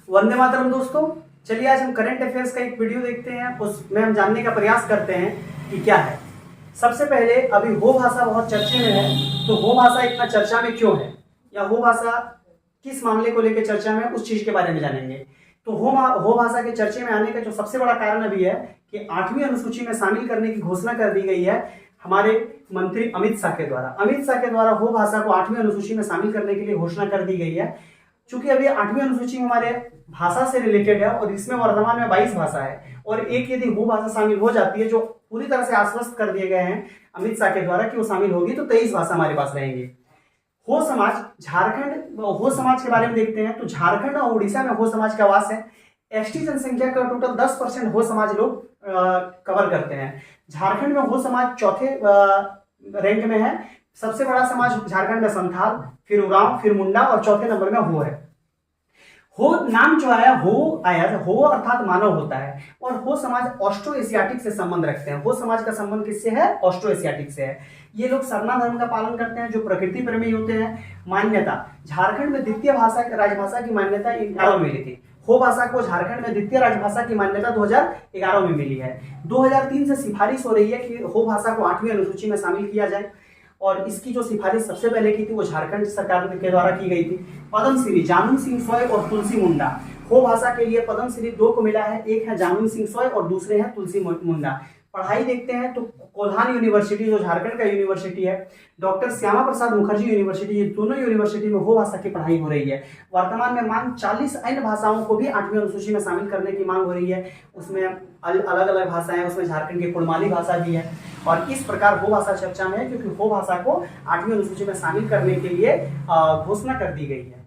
वंदे मातरम दोस्तों। चलिए आज हम करंट अफेयर्स का एक वीडियो देखते हैं, उसमें हम जानने का प्रयास करते हैं कि क्या है। सबसे पहले अभी हो भाषा बहुत चर्चे में है, तो हो भाषा इतना चर्चा में क्यों है या हो भाषा किस मामले को लेकर चर्चा में, उस चीज के बारे में जानेंगे। तो हो भाषा के चर्चे में आने का जो सबसे बड़ा कारण अभी है कि 8वीं अनुसूची में शामिल करने की घोषणा कर दी गई है हमारे मंत्री अमित शाह के द्वारा। अमित शाह के द्वारा हो भाषा को 8वीं अनुसूची में शामिल करने के लिए घोषणा कर दी गई है। चूंकि अभी 8वीं अनुसूची हमारे भाषा से रिलेटेड है और इसमें वर्तमान में 22 भाषा है और एक यदि हो भाषा शामिल हो जाती है, जो पूरी तरह से आश्वस्त कर दिए गए हैं अमित शाह के द्वारा कि वो शामिल होगी, तो 23 भाषा हमारे पास रहेंगी। हो समाज झारखंड, हो समाज के बारे में देखते हैं तो झारखंड और उड़ीसा में हो समाज का वास है। एसटी जनसंख्या का टोटल 10% हो समाज लोग कवर करते हैं। झारखंड में हो समाज चौथे रैंक में है। सबसे बड़ा समाज झारखंड में संथाल, फिर उरांव, फिर मुंडा और चौथे नंबर में हो है। हो नाम जो आया हो अर्थात मानव होता है और हो समाज ऑस्ट्रो एशियाटिक से संबंध रखते हैं। हो समाज का संबंध किससे है? ऑस्ट्रो एशियाटिक से है। ये लोग सरना धर्म का पालन करते हैं, जो प्रकृति प्रेमी होते हैं। मान्यता, झारखंड में द्वितीय भाषा राजभाषा की मान्यता 11 में मिली थी। हो भाषा को झारखंड में द्वितीय राजभाषा की मान्यता 2011 में मिली है। 2003 से सिफारिश हो रही है कि हो भाषा को 8वीं अनुसूची में शामिल किया जाए और इसकी जो सिफारिश सबसे पहले की थी वो झारखंड सरकार के द्वारा की गई थी। पद्मश्री जानू सिंह सोय और तुलसी मुंडा, हो भाषा के लिए पद्मश्री 2 को मिला है। एक है जानू सिंह सोय और दूसरे हैं तुलसी मुंडा। पढ़ाई देखते हैं तो कोल्हान यूनिवर्सिटी जो झारखंड का यूनिवर्सिटी है, डॉक्टर श्यामा प्रसाद मुखर्जी यूनिवर्सिटी, ये दोनों यूनिवर्सिटी में हो भाषा की पढ़ाई हो रही है। वर्तमान में मांग 40 अन्य भाषाओं को भी 8वीं अनुसूची में शामिल करने की मांग हो रही है। उसमें अलग अलग भाषाएं हैं, उसमें झारखंड की कुड़माली भाषा भी है और इस प्रकार हो भाषा चर्चा में है क्योंकि हो भाषा को 8वीं अनुसूची में शामिल करने के लिए घोषणा कर दी गई है।